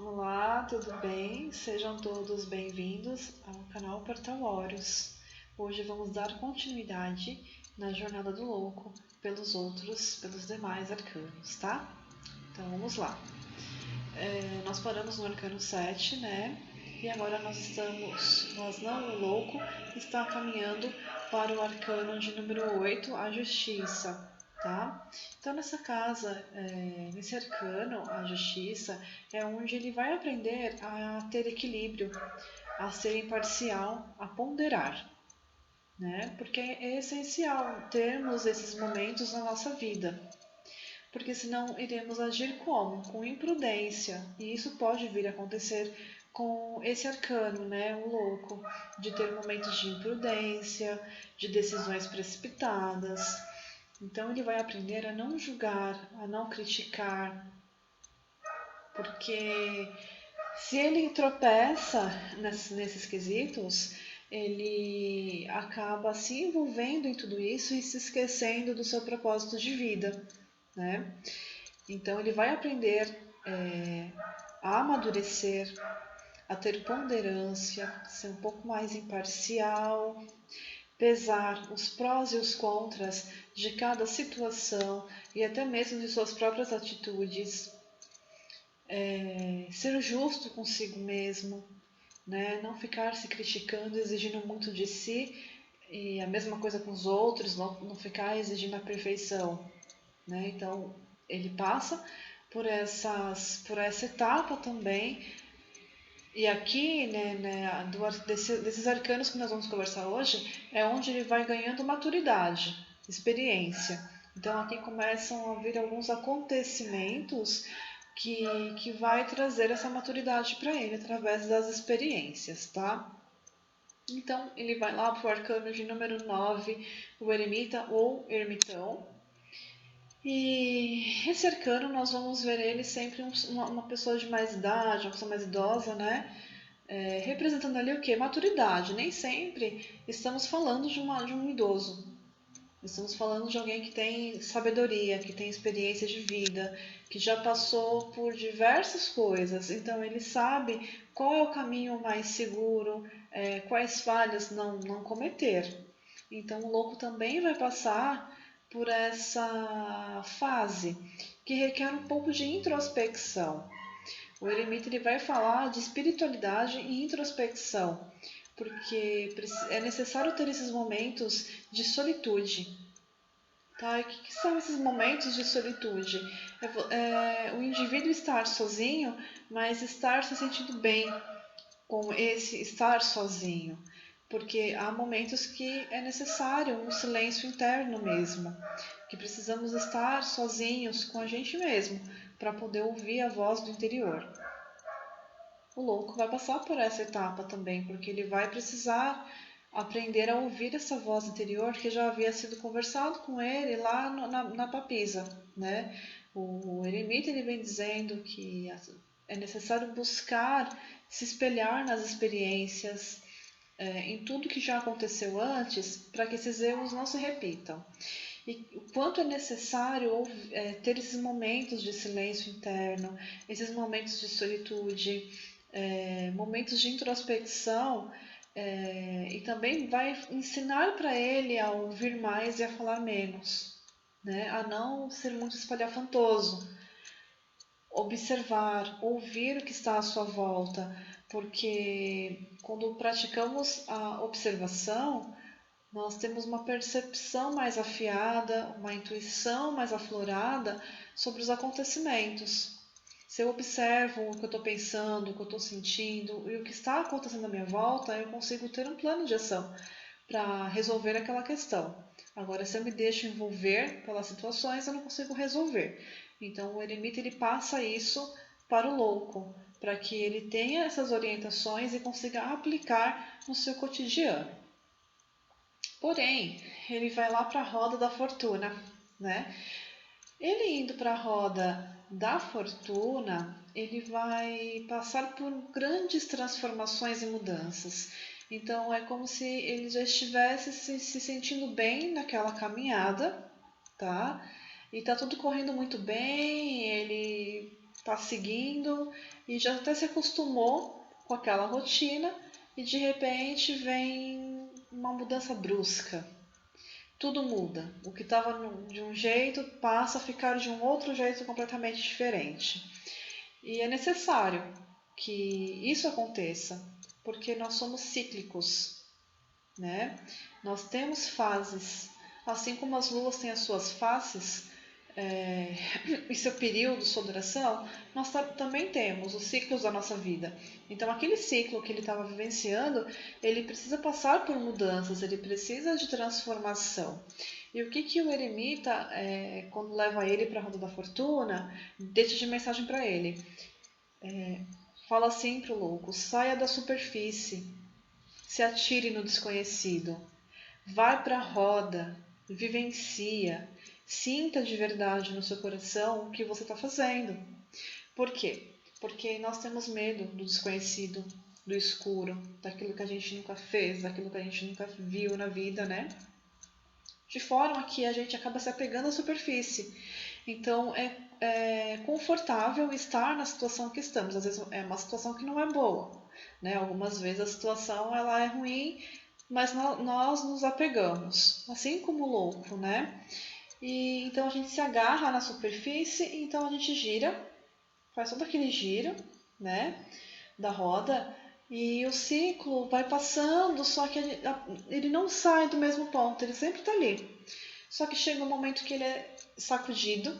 Olá, tudo bem? Sejam todos bem-vindos ao canal Portal Horus. Hoje vamos dar continuidade na Jornada do Louco pelos demais arcanos, tá? Então vamos lá. Nós paramos no arcano 7, né? E agora o louco está caminhando para o arcano de número 8, a justiça, tá? Então nessa casa, nesse arcano, a justiça, é onde ele vai aprender a ter equilíbrio, a ser imparcial, a ponderar, né? Porque é essencial termos esses momentos na nossa vida, porque senão iremos agir como? Com imprudência. E isso pode vir a acontecer com esse arcano, né, o louco, de ter momentos de imprudência, de decisões precipitadas. Então ele vai aprender a não julgar, a não criticar, porque se ele tropeça nesses quesitos, ele acaba se envolvendo em tudo isso e se esquecendo do seu propósito de vida, né? Então ele vai aprender a amadurecer, a ter ponderância, ser um pouco mais imparcial, pesar os prós e os contras de cada situação e até mesmo de suas próprias atitudes, ser justo consigo mesmo, né? Não ficar se criticando, exigindo muito de si e a mesma coisa com os outros, não ficar exigindo a perfeição, né? Então ele passa por essa etapa também. E aqui, desses arcanos que nós vamos conversar hoje, é onde ele vai ganhando maturidade, experiência. Então aqui começam a vir alguns acontecimentos que vai trazer essa maturidade para ele através das experiências, tá? Então ele vai lá para o arcano de número 9, o eremita ou ermitão. E esse arcano nós vamos ver ele sempre uma pessoa de mais idade, uma pessoa mais idosa, né? Representando ali o que? Maturidade. Nem sempre estamos falando de um idoso. Estamos falando de alguém que tem sabedoria, que tem experiência de vida, que já passou por diversas coisas. Então ele sabe qual é o caminho mais seguro, quais falhas não cometer. Então o louco também vai passar por essa fase que requer um pouco de introspecção. O eremita ele vai falar de espiritualidade e introspecção, porque é necessário ter esses momentos de solitude. Tá? E o que são esses momentos de solitude? O indivíduo estar sozinho, mas estar se sentindo bem com esse estar sozinho. Porque há momentos que é necessário um silêncio interno mesmo, que precisamos estar sozinhos com a gente mesmo, para poder ouvir a voz do interior. O louco vai passar por essa etapa também, porque ele vai precisar aprender a ouvir essa voz interior que já havia sido conversado com ele lá na papisa, né? O eremita ele vem dizendo que é necessário buscar se espelhar nas experiências, em tudo que já aconteceu antes, para que esses erros não se repitam. E o quanto é necessário ter esses momentos de silêncio interno, esses momentos de solitude, momentos de introspecção, e também vai ensinar para ele a ouvir mais e a falar menos, né? A não ser muito espalhafantoso, observar, ouvir o que está à sua volta, porque quando praticamos a observação, nós temos uma percepção mais afiada, uma intuição mais aflorada sobre os acontecimentos. Se eu observo o que eu estou pensando, o que eu estou sentindo e o que está acontecendo à minha volta, eu consigo ter um plano de ação para resolver aquela questão. Agora, se eu me deixo envolver pelas situações, eu não consigo resolver. Então, o eremita ele passa isso para o louco, para que ele tenha essas orientações e consiga aplicar no seu cotidiano. Porém, ele vai lá para a roda da fortuna, né? Ele indo para a roda da fortuna, ele vai passar por grandes transformações e mudanças. Então é como se ele já estivesse se sentindo bem naquela caminhada, tá? E tá tudo correndo muito bem, ele está seguindo e já até se acostumou com aquela rotina e de repente vem uma mudança brusca. Tudo muda. O que estava de um jeito passa a ficar de um outro jeito completamente diferente. E é necessário que isso aconteça, porque nós somos cíclicos, né? Nós temos fases, assim como as luas têm as suas faces, e seu período, sua duração, nós também temos os ciclos da nossa vida. Então, aquele ciclo que ele estava vivenciando, ele precisa passar por mudanças, ele precisa de transformação. E o que o eremita, quando leva ele para a roda da fortuna, deixa de mensagem para ele? Fala assim para o louco: saia da superfície, se atire no desconhecido, vai para a roda, vivencia, sinta de verdade no seu coração o que você está fazendo. Por quê? Porque nós temos medo do desconhecido, do escuro, daquilo que a gente nunca fez, daquilo que a gente nunca viu na vida, né? De forma que a gente acaba se apegando à superfície. Então é confortável estar na situação que estamos. Às vezes é uma situação que não é boa, né? Algumas vezes a situação ela é ruim, mas nós nos apegamos, assim como o louco, né? E então a gente se agarra na superfície, então a gente gira, faz todo aquele giro, né, da roda, e o ciclo vai passando, só que ele não sai do mesmo ponto, ele sempre está ali. Só que chega um momento que ele é sacudido,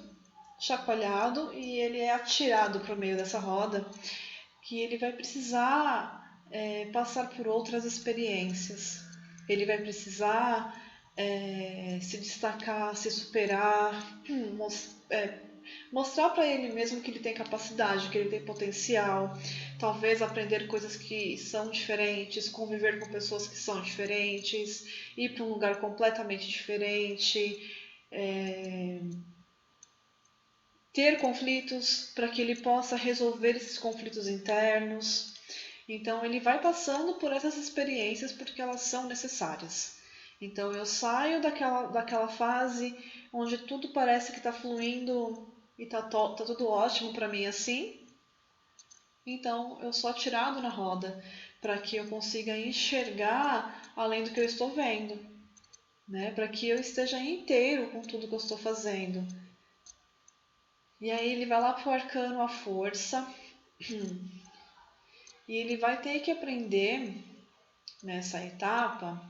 chacoalhado e ele é atirado para o meio dessa roda, que ele vai precisar passar por outras experiências. Ele vai precisar se destacar, se superar, mostrar para ele mesmo que ele tem capacidade, que ele tem potencial, talvez aprender coisas que são diferentes, conviver com pessoas que são diferentes, ir para um lugar completamente diferente, ter conflitos para que ele possa resolver esses conflitos internos. Então ele vai passando por essas experiências porque elas são necessárias. Então eu saio daquela fase onde tudo parece que está fluindo e tá tudo ótimo para mim assim. Então eu sou atirado na roda para que eu consiga enxergar além do que eu estou vendo, né? Para que eu esteja inteiro com tudo que eu estou fazendo. E aí ele vai lá pro arcano a força e ele vai ter que aprender nessa etapa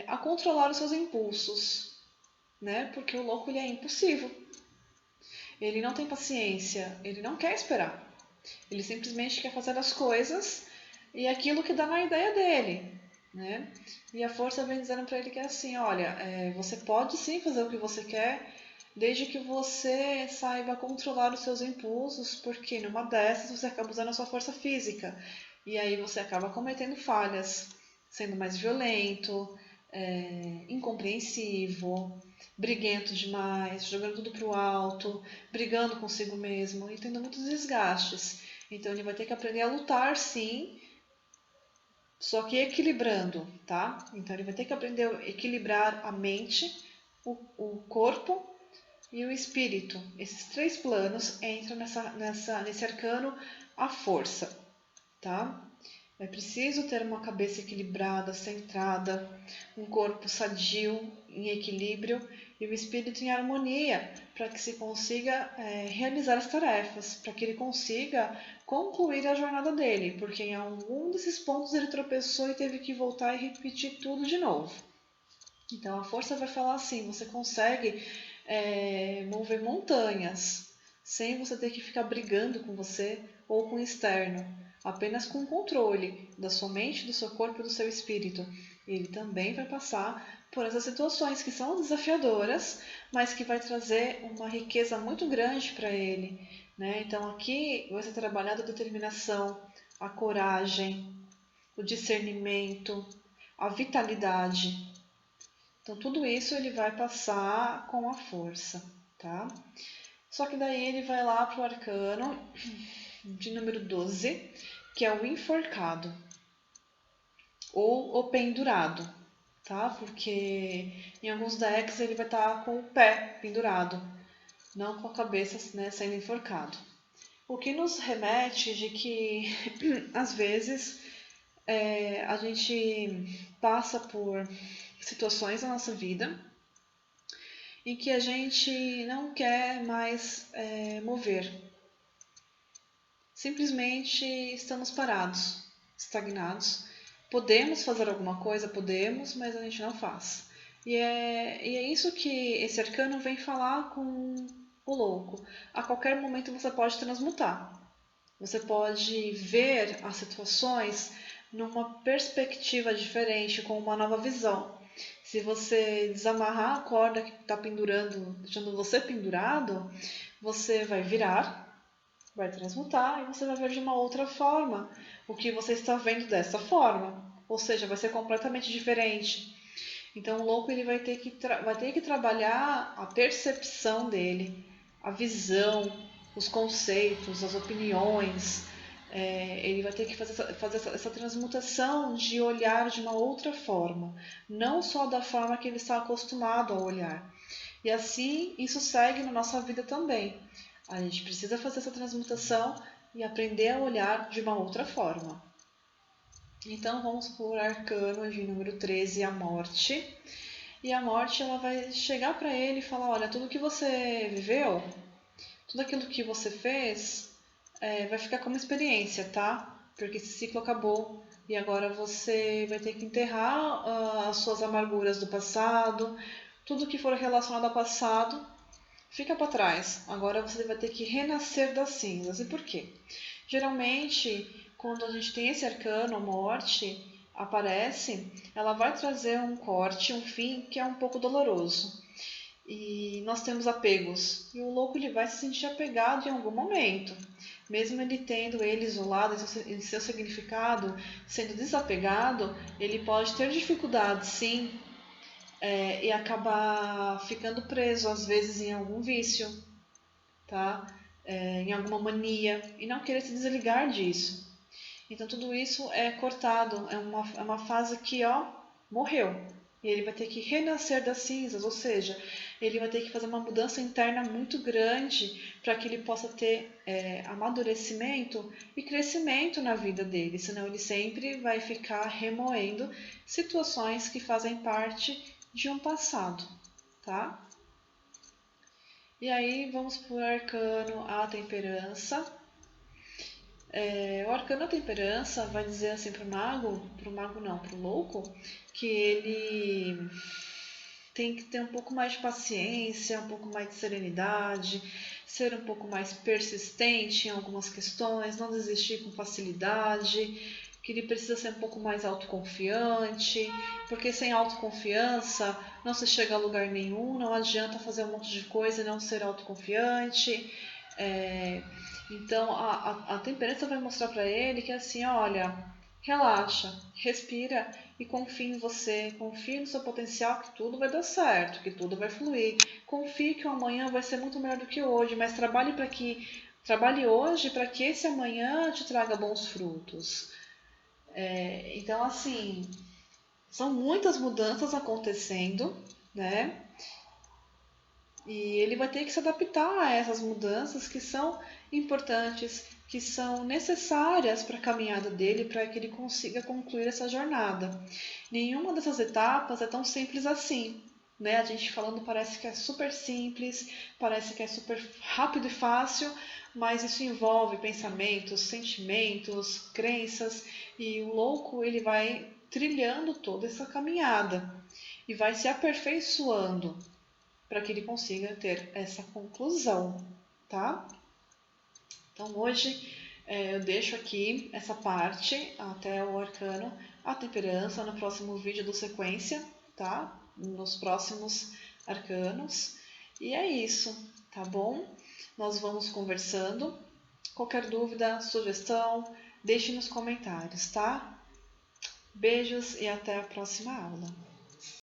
a controlar os seus impulsos, né? Porque o louco ele é impulsivo. Ele não tem paciência, ele não quer esperar. Ele simplesmente quer fazer as coisas e aquilo que dá na ideia dele, né? E a força vem dizendo para ele que é assim, olha, você pode sim fazer o que você quer, desde que você saiba controlar os seus impulsos, porque numa dessas você acaba usando a sua força física e aí você acaba cometendo falhas, sendo mais violento, incompreensivo, briguento demais, jogando tudo pro alto, brigando consigo mesmo e tendo muitos desgastes. Então ele vai ter que aprender a lutar, sim, só que equilibrando, tá? Então ele vai ter que aprender a equilibrar a mente, o corpo e o espírito. Esses três planos entram nesse arcano a força, tá? É preciso ter uma cabeça equilibrada, centrada, um corpo sadio, em equilíbrio e o espírito em harmonia, para que se consiga realizar as tarefas, para que ele consiga concluir a jornada dele, porque em algum desses pontos ele tropeçou e teve que voltar e repetir tudo de novo. Então a força vai falar assim: você consegue mover montanhas sem você ter que ficar brigando com você ou com o externo, apenas com o controle da sua mente, do seu corpo e do seu espírito. Ele também vai passar por essas situações que são desafiadoras, mas que vai trazer uma riqueza muito grande para ele, né? Então aqui vai ser trabalhado a determinação, a coragem, o discernimento, a vitalidade. Então tudo isso ele vai passar com a força, tá? Só que daí ele vai lá pro arcano de número 12, que é o enforcado ou o pendurado, tá? Porque em alguns decks ele vai estar com o pé pendurado, não com a cabeça, né, sendo enforcado. O que nos remete de que, às vezes, a gente passa por situações na nossa vida em que a gente não quer mais mover. Simplesmente estamos parados, estagnados. Podemos fazer alguma coisa? Podemos, mas a gente não faz. E é isso que esse arcano vem falar com o louco. A qualquer momento você pode transmutar. Você pode ver as situações numa perspectiva diferente, com uma nova visão. Se você desamarrar a corda que está pendurando, deixando você pendurado, você vai virar, vai transmutar e você vai ver de uma outra forma o que você está vendo dessa forma. Ou seja, vai ser completamente diferente. Então o louco ele vai ter que trabalhar a percepção dele, a visão, os conceitos, as opiniões. Ele vai ter que fazer essa transmutação de olhar de uma outra forma, não só da forma que ele está acostumado a olhar. E assim isso segue na nossa vida também. A gente precisa fazer essa transmutação e aprender a olhar de uma outra forma. Então vamos por arcano de número 13, a morte. E a morte ela vai chegar para ele e falar, olha, tudo que você viveu, tudo aquilo que você fez, vai ficar como experiência, tá? Porque esse ciclo acabou e agora você vai ter que enterrar as suas amarguras do passado, tudo que for relacionado ao passado fica para trás. Agora você vai ter que renascer das cinzas. E por quê? Geralmente, quando a gente tem esse arcano, a morte, aparece, ela vai trazer um corte, um fim que é um pouco doloroso. E nós temos apegos. E o louco ele vai se sentir apegado em algum momento. Mesmo ele tendo ele isolado em seu significado, sendo desapegado, ele pode ter dificuldade, sim, e acabar ficando preso, às vezes, em algum vício, tá? Em alguma mania, e não querer se desligar disso. Então tudo isso é cortado, é uma fase que morreu. E ele vai ter que renascer das cinzas, ou seja, ele vai ter que fazer uma mudança interna muito grande para que ele possa ter amadurecimento e crescimento na vida dele, senão ele sempre vai ficar remoendo situações que fazem parte de um passado, tá? E aí vamos por arcano a temperança. O arcano da temperança vai dizer assim pro mago não, pro louco, que ele tem que ter um pouco mais de paciência, um pouco mais de serenidade, ser um pouco mais persistente em algumas questões, não desistir com facilidade, que ele precisa ser um pouco mais autoconfiante, porque sem autoconfiança não se chega a lugar nenhum, não adianta fazer um monte de coisa e não ser autoconfiante. Então a temperança vai mostrar para ele que assim, olha, relaxa, respira e confie em você, confie no seu potencial que tudo vai dar certo, que tudo vai fluir. Confie que o amanhã vai ser muito melhor do que hoje, mas trabalhe hoje para que esse amanhã te traga bons frutos. Então assim, são muitas mudanças acontecendo, né? E ele vai ter que se adaptar a essas mudanças que são importantes, que são necessárias para a caminhada dele, para que ele consiga concluir essa jornada. Nenhuma dessas etapas é tão simples assim, né? A gente falando parece que é super simples, parece que é super rápido e fácil, mas isso envolve pensamentos, sentimentos, crenças, e o louco ele vai trilhando toda essa caminhada e vai se aperfeiçoando para que ele consiga ter essa conclusão, tá? Então hoje eu deixo aqui essa parte até o arcano, a temperança, no próximo vídeo do sequência, tá? Nos próximos arcanos. E é isso, tá bom? Nós vamos conversando. Qualquer dúvida, sugestão, deixe nos comentários, tá? Beijos e até a próxima aula.